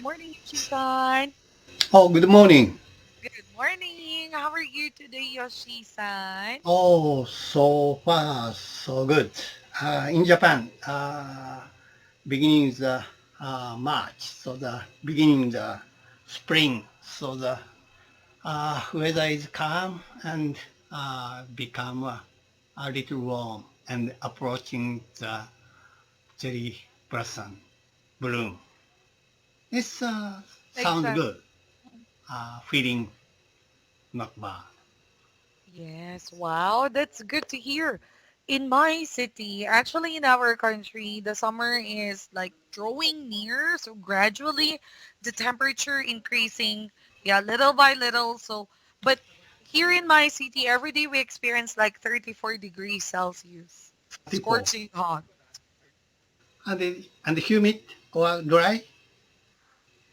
morning, Yoshi-san. Oh, good morning. Good morning. How are you today, Yoshi-san? Oh, so far, so good. In Japan, beginning the March, so the beginning the spring, so the weather is calm and become a little warm and approaching the cherry blossom bloom. It's sound Exactly. good. Feeling not bad. Yes, wow, that's good to hear. In my city, actually in our country, the summer is like drawing near, so gradually the temperature increasing, yeah, little by little. So, but here in my city, every day we experience like 34 degrees Celsius, People. scorching hot. And humid or dry?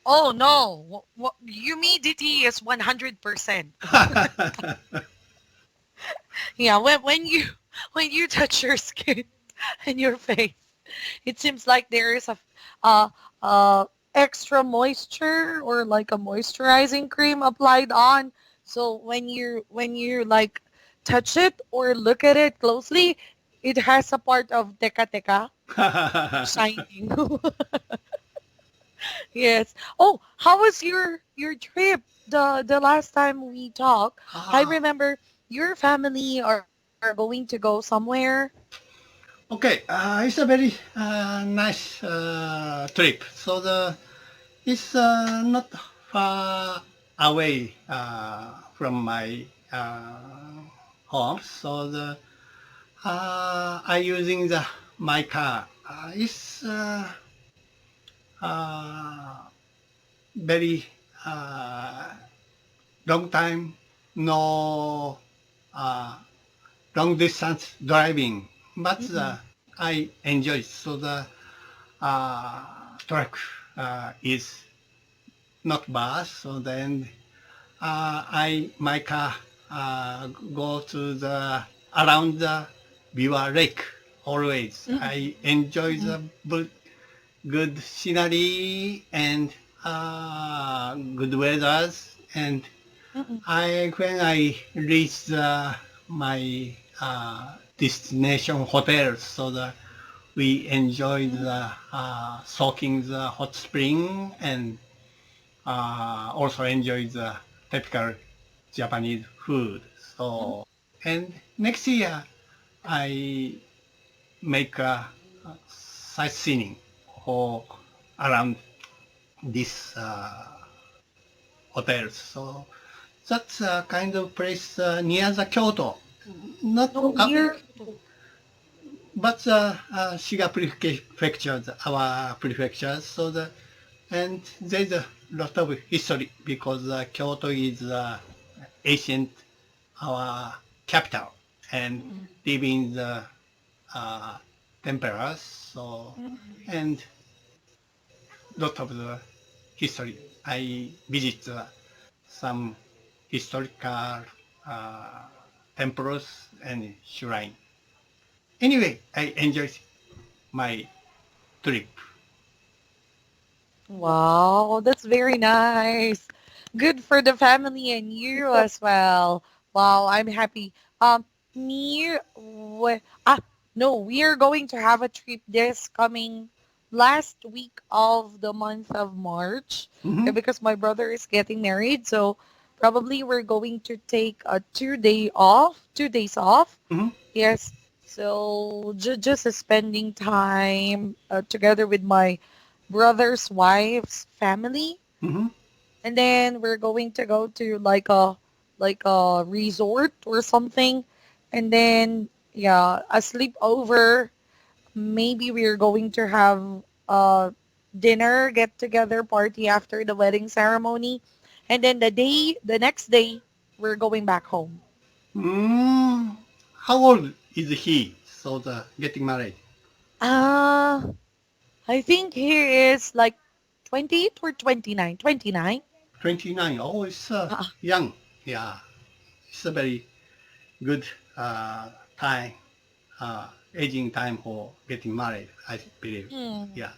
Oh no, humidity is 100%. Yeah, when you when you touch your skin and your face, it seems like there is uh, extra moisture or like a moisturizing cream applied on. So when you like touch it or look at it closely, it has a part of teka teka shining. Yes. Oh, how was your trip? The last time we talked, I Ah, remember your family are going to go somewhere. okay. It's a very nice trip. So it's not far away from my home. So I using my car. It's uh, very uh, long time no uh, long distance driving, but Mm-mm. I enjoy. So the truck is not bad. So then I my car go to the around the Biwa Lake always. Mm-mm. I enjoy Mm-mm. the good scenery and good weathers and Mm-mm. I when I reach my destination hotel, so that we enjoy Mm-mm. the soaking the hot spring and also enjoy the typical Japanese food. Mm-mm. So and next year I make a sightseeing or around this hotels. So that's a kind of place near the Kyoto. Not No, near. but Shiga prefecture, our prefecture. So and there's a lot of history because Kyoto is ancient our capital and Mm-mm. living the uh, emperors. So Mm-mm. and lot of the history. I visit some historical uh, temples and shrine. Anyway, I enjoyed my trip. Wow, that's very nice. Good for the family and you as well. Wow, I'm happy. Me, no, we are going to have a trip this coming last week of the month of March Mm-hmm. because my brother is getting married. So probably we're going to take a 2 day off, 2 days off. Mm-hmm. Yes. So just spending time together with my brother's wife's family, Mm-hmm. and then we're going to go to like a resort or something, and then yeah, a sleepover. Maybe we're going to have a dinner get together party after the wedding ceremony, and then the next day we're going back home. Mm, how old is he? So the getting married. Uh, I think he is like 28 or 29. 29. 29. Oh, it's Uh, young. Yeah, it's a very good uh, time, aging time for getting married. I believe. hmm. Yeah.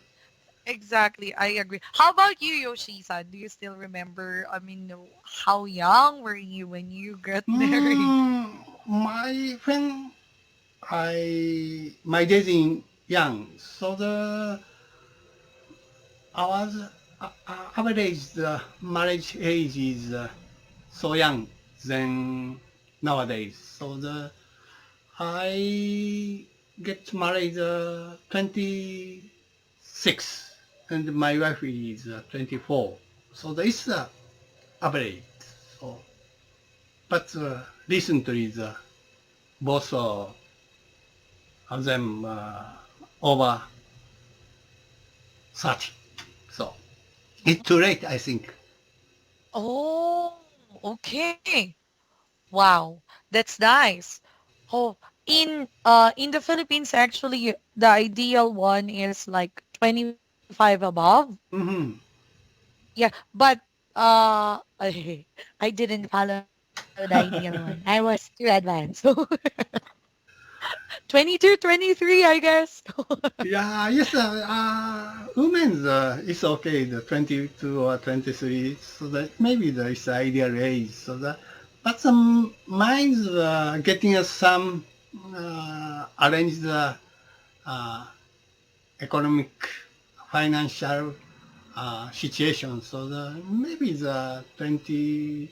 Exactly. I agree. How about you, Yoshi-san? Do you still remember, I mean, how young were you when you got married? My friend, my days in young, so the our average marriage age is so young than nowadays. So the I get married 26, and my wife is 24. So it's the average. So, but recently both of them over 30. So it's too late, I think. Oh, okay. Wow, that's nice. Oh, in the Philippines, actually, the ideal one is like 25 above. Mm-hmm. Yeah, but I didn't follow the ideal one. I was too advanced. So 22, 23, I guess. Yeah, yes, women's it's okay, the 22 or 23, so that maybe the is the ideal age. So that, but some mine's getting some arranged uh, economic, financial situation. So the maybe the 27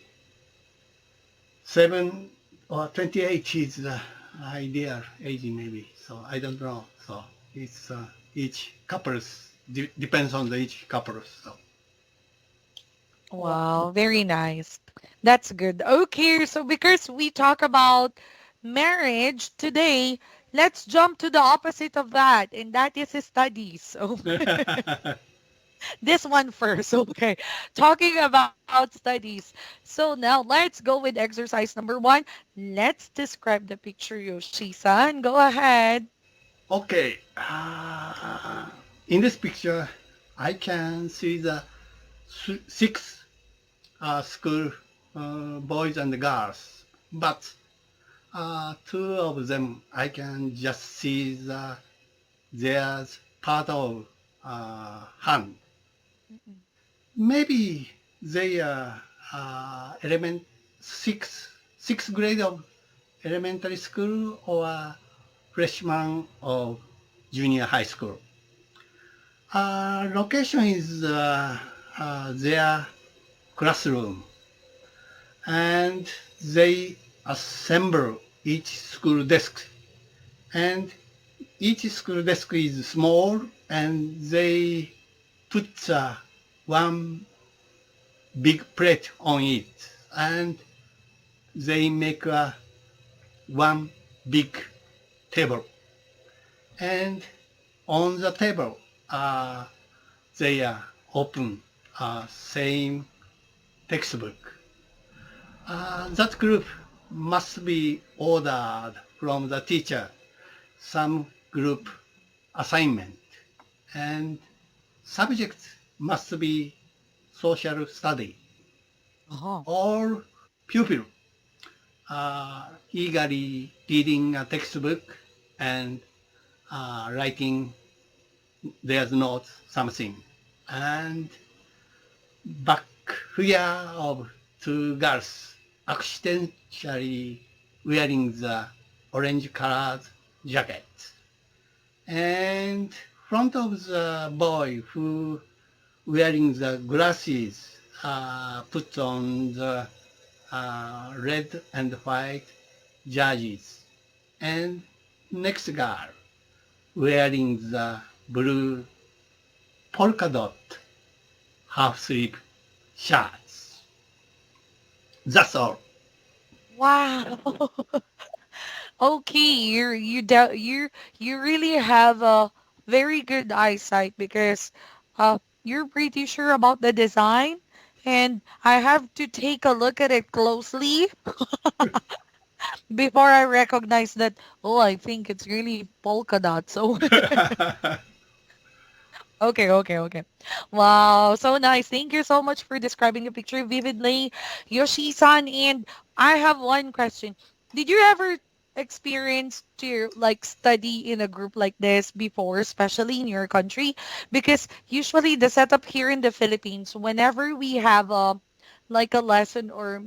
or 28 is the ideal age maybe. So I don't know. So it's each couples depends on the each couples. So Wow, very nice. That's good. Okay, so because we talk about marriage today, let's jump to the opposite of that, and that is studies. So this one first, okay. Talking about studies. So now let's go with exercise number one. Let's describe the picture, Yoshi-san. Go ahead. okay, in this picture, I can see the six school boys and girls, but two of them I can just see there's part of hand. Mm-mm. Maybe they are sixth grade of elementary school or freshman of junior high school. Location is their classroom, and they assemble each school desk, and each school desk is small, and they put one big plate on it, and they make one big table, and on the table they open same textbook. That group must be ordered from the teacher some group assignment, and subject must be social study. Uh-huh. All pupil eagerly reading a textbook and writing their notes something. And back here of two girls accidentally wearing the orange colored jacket. And front of the boy who wearing the glasses put on the red and white jerseys. And next girl wearing the blue polka dot half sleeve shirts. That's all. Wow. Okay, you really have a very good eyesight because you're pretty sure about the design, and I have to take a look at it closely before I recognize that, oh, I think it's really polka dot. So okay, okay, okay. Wow, so nice. Thank you so much for describing the picture vividly, Yoshi-san. And I have one question. Did you ever experience to like study in a group like this before, especially in your country? Because usually the setup here in the Philippines, whenever we have a like a lesson or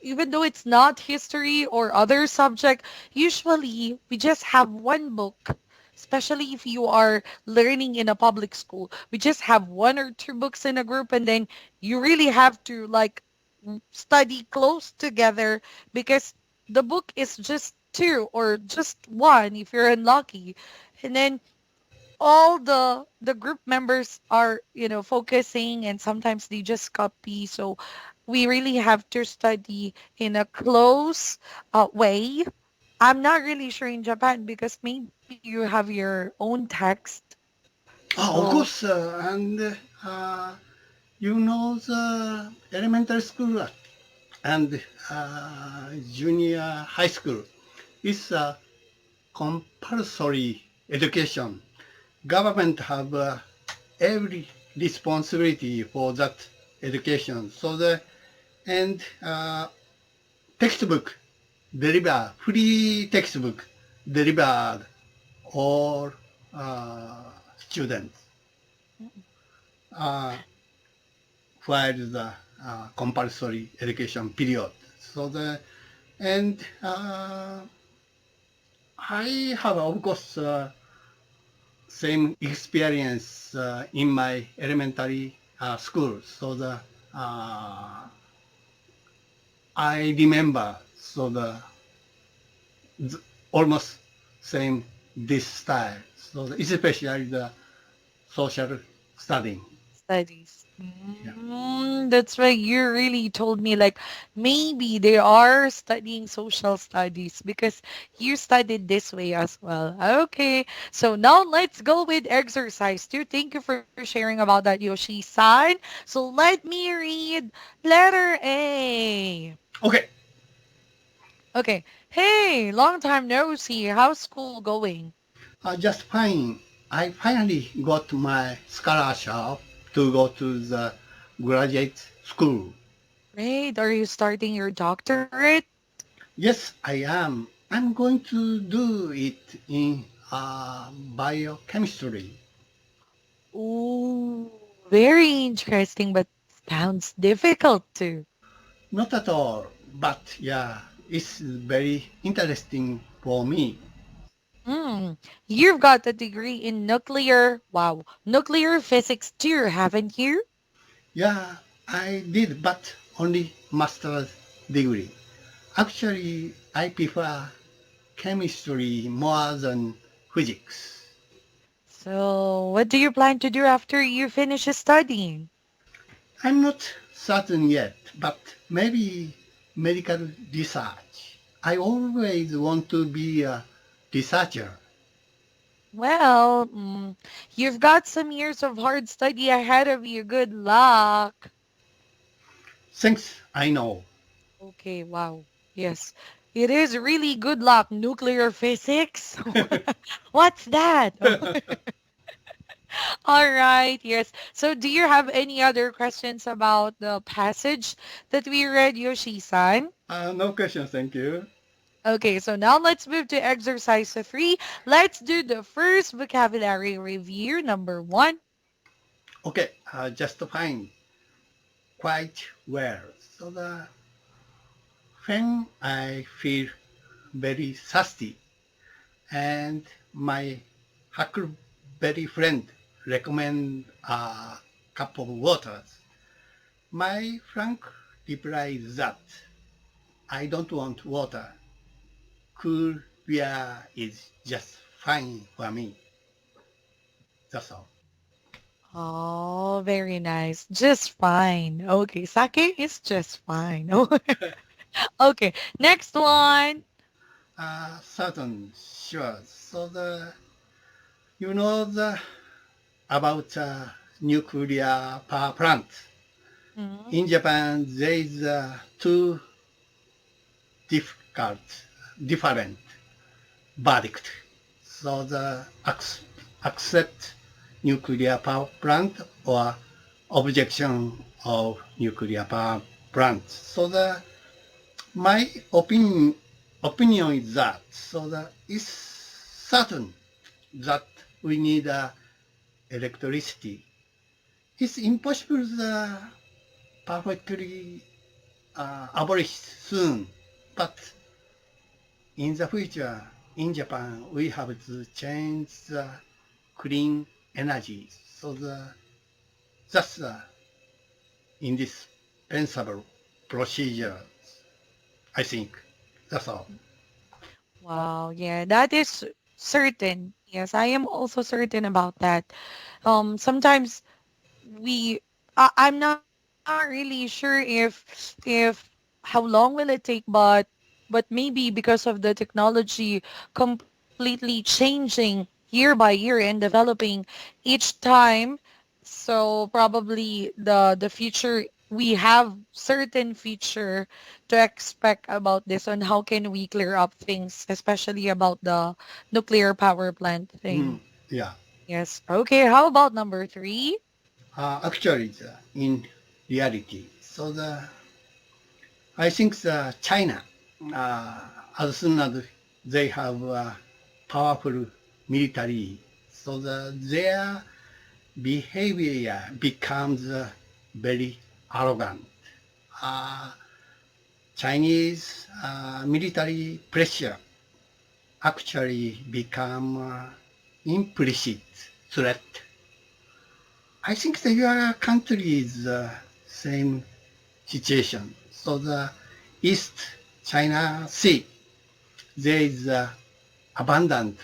even though it's not history or other subject, usually we just have one book. Especially if you are learning in a public school, we just have one or two books in a group, and then you really have to like study close together because the book is just two or just one if you're unlucky. And then all the group members are, focusing, and sometimes they just copy. So we really have to study in a close way. I'm not really sure in Japan because maybe you have your own text. Of So course, and the elementary school and junior high school is a compulsory education. Government have every responsibility for that education. So and textbook free textbook delivered all students while the compulsory education period. So and I have of course same experience in my elementary school. So I remember almost same this style. So especially the social studying. studies. Yeah. That's why you really told me like maybe they are studying social studies because you studied this way as well. Okay, so now let's go with exercise two. Thank you for sharing about that, Yoshi-san. So let me read letter A. Okay. Okay. Hey, long time no see. How's school going? Just fine. I finally got my scholarship to go to the graduate school. Great. Are you starting your doctorate? Yes, I am. I'm going to do it in biochemistry. Ooh, very interesting, but sounds difficult too. Not at all, but yeah, it's very interesting for me. Hmm. You've got a degree in nuclear physics too, haven't you? Yeah, I did, but only master's degree. Actually, I prefer chemistry more than physics. So, what do you plan to do after you finish studying? I'm not certain yet, but maybe medical research. I always want to be a researcher. Well, you've got some years of hard study ahead of you. Good luck. Thanks, I know. Okay, wow. Yes. It is really good luck. Nuclear physics? What's that? All right, yes. So do you have any other questions about the passage that we read, Yoshi-san? No question, thank you. Okay, so now let's move to exercise 3. Let's do the first vocabulary review, number 1. Okay, just fine. Quite well. When I feel very thirsty and my huckleberry friend recommend a cup of water, my frank reply is that I don't want water. Cool beer is just fine for me. That's all. Oh, very nice. Just fine. Okay, sake is just fine. Okay, next one. Certain, sure. You know about nuclear power plant. Mhm. In Japan, there is two different verdict. So accept nuclear power plant or objection of nuclear power plant. My opinion opinion is that. So that it's certain that we need electricity. It's impossible to perfectly abolish soon, but in the future, in Japan, we have to change the clean energy. So that's indispensable procedure, I think. That's all. Wow, yeah, that is certain. Yes, I am also certain about that. Sometimes we, I'm not really sure if how long will it take, but maybe because of the technology completely changing year by year and developing each time, so probably the future we have certain future to expect about this on how can we clear up things, especially about the nuclear power plant thing. Yeah. Yes. Okay. How about number three? Actually, in reality, I think China, as soon as they have a powerful military, their behavior becomes very arrogant. Uh, Chinese military pressure actually become implicit threat. I think that your country is the same situation. So the East China Sea, there is abundant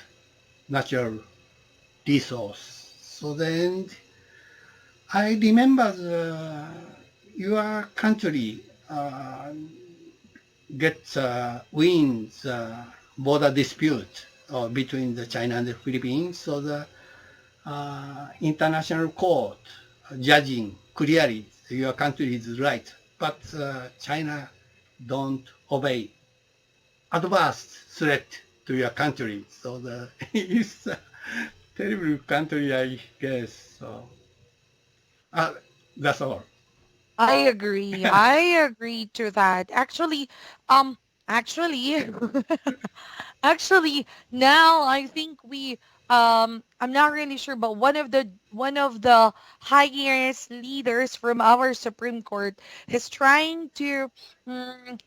natural resource. So then I remember your country gets wins border dispute between the China and the Philippines. So the international court judging clearly your country is right, but China don't obey adverse threat to your country. So it's a terrible country, I guess. So that's all. I agree. I agree to that. Um, actually, actually, now I think I'm not really sure, but one of the highest leaders from our Supreme Court is trying to mm,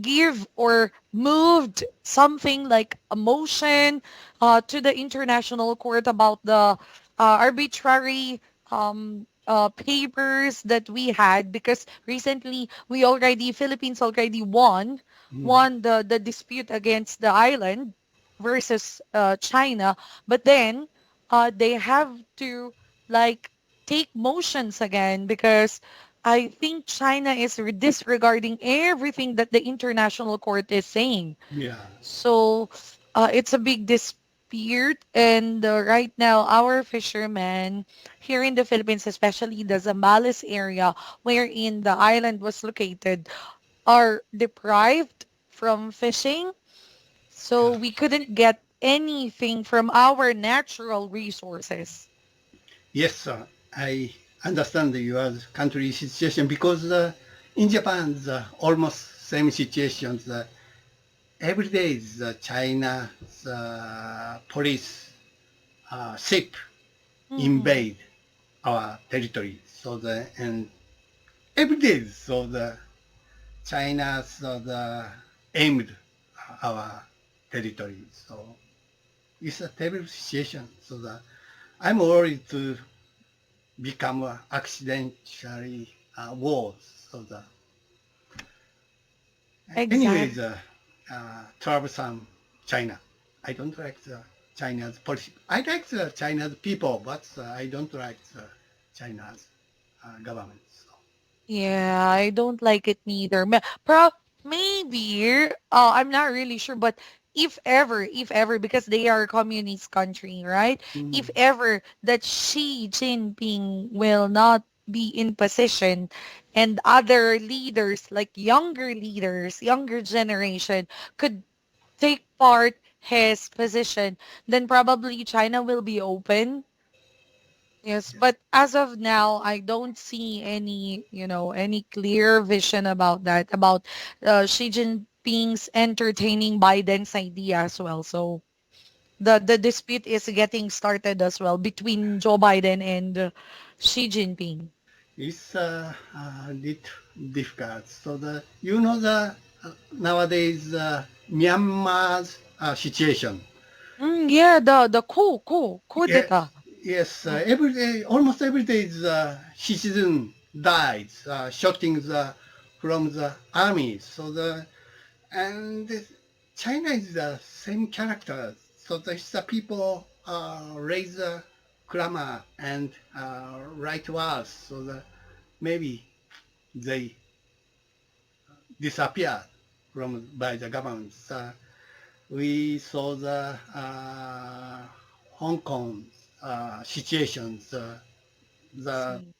give or moved something like a motion to the international court about the arbitrary papers that we had because recently Philippines already won the dispute against the island versus China, but then they have to like take motions again because I think China is disregarding everything that the international court is saying. Yeah. So it's a big dispute. And right now, our fishermen here in the Philippines, especially the Zambales area, wherein the island was located, are deprived from fishing. So Yeah. we couldn't get anything from our natural resources. Yes, sir. I understand your country situation because in Japan, the almost same situation. Every day, the China the police ship Mm-hmm. invade our territory. And every day, the China aimed our territory. So it's a terrible situation. I'm worried to become accidentally wars. Anyway, Exactly. troublesome China. I don't like the China's policy. I like the China's people, but I don't like the China's government. So. Yeah, I don't like it neither. Maybe, I'm not really sure, but if ever, because they are a communist country, right? Mm, If ever that Xi Jinping will not be in position and other leaders, like younger leaders, younger generation, could take part his position, then probably China will be open. Yes, yeah. but as of now, I don't see any clear vision about that, about Jinping's entertaining Biden's idea as well. So the dispute is getting started as well between Joe Biden and Xi Jinping. It's bit difficult. So the nowadays Myanmar's situation. Yeah, the coup Yeah, d'etat. yes, every day, almost every day, the citizen dies, shooting from the army. So and China is the same character. So the people raise a clamor and write words. So maybe they disappear from by the government. We saw the Hong Kong situations. The See.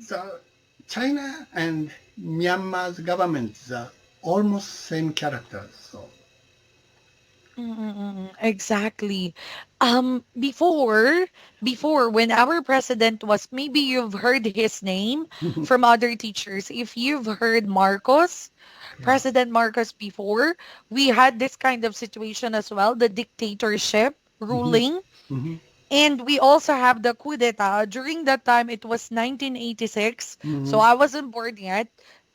the China and Myanmar's governments are almost same characters. So Exactly. Before when our president was, maybe you've heard his name from other teachers. If you've heard Marcos, yeah. President Marcos before, we had this kind of situation as well, the dictatorship Mhm. ruling. Mhm. And we also have the coup d'etat. During that time, it was 1986. So Mhm. I wasn't born yet.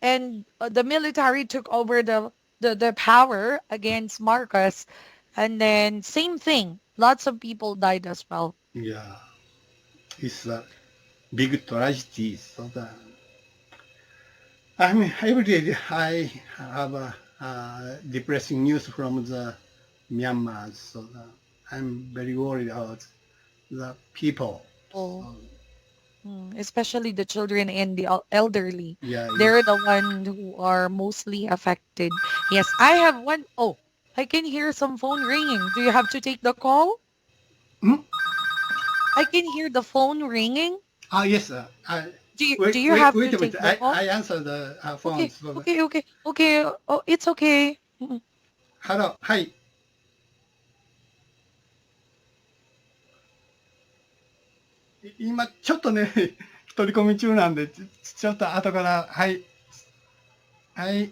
And the military took over the power against Marcos. And then same thing. Lots of people died as well. Yeah, it's a big tragedy. So I mean, every day I have a depressing news from the Myanmar. So I'm very worried about the people. Oh, So, especially the children and the elderly. yeah, They're the one who are mostly affected. Yes, I have one. Oh, I can hear some phone ringing. Do you have to take the call? Hmm? I can hear the phone ringing. Yes, Do you have wait to a minute. take the call? I answer the phone. Okay, So, okay, okay, okay. Oh, it's okay. hello, はい。今、ちょっとね、取り込み中なんで、ちょっと後から、はい、はい、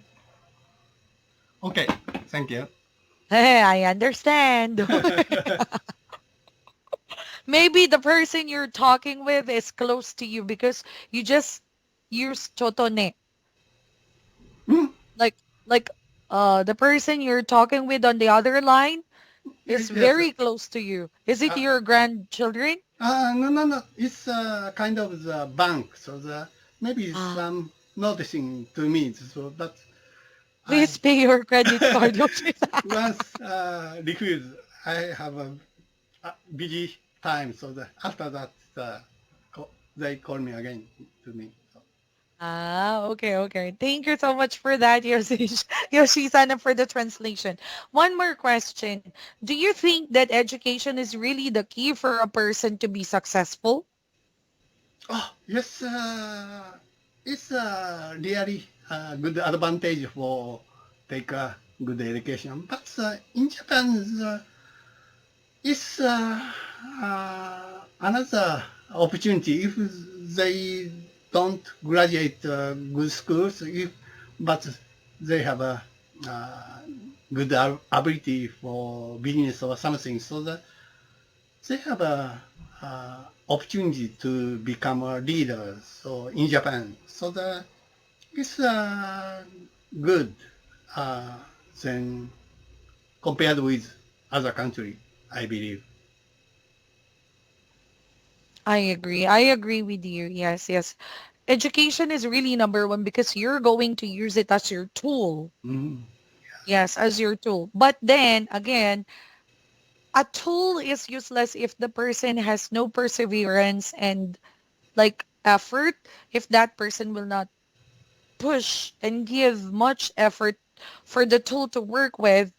OK、Thank you. Hey, I understand. Maybe the person you're talking with is close to you because you just use chotone. うん、Like like the person you're talking with on the other line is Yes. very close to you. Is it Uh, your grandchildren? no. It's kind of the bank. So maybe Ah, some noticing to me. So, but I please pay your credit card. Okay. once refuse. I have a busy time. So after that, they call me again to me. So. Okay, okay. Thank you so much for that, Yoshi-san, for the translation. One more question. Do you think that education is really the key for a person to be successful? Oh, yes, it's really good advantage for take a good education. But in Japan, it's another opportunity if they don't graduate good schools, but they have a good ability for business or something, so that they have a opportunity to become a leader. So in Japan, so it's good uh, than compared with other country, I believe. I agree. I agree with you. Yes, yes. Education is really number one because you're going to use it as your tool. Mhm. Yes, as your tool. But then again, a tool is useless if the person has no perseverance and like effort. If that person will not push and give much effort for the tool to work with,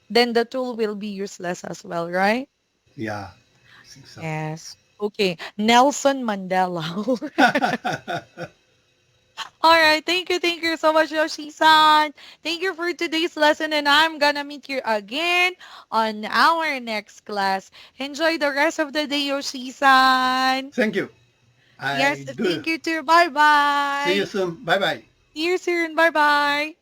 then the tool will be useless as well, right? Yeah, I think so. Yes. Okay. Nelson Mandela. All right. Thank you. Thank you so much, Yoshi-san. Thank you for today's lesson. And I'm going to meet you again on our next class. Enjoy the rest of the day, Yoshi-san. Thank you. Yes. I do. Thank you too. See you Bye-bye. soon. Bye bye. See you soon. Bye-bye.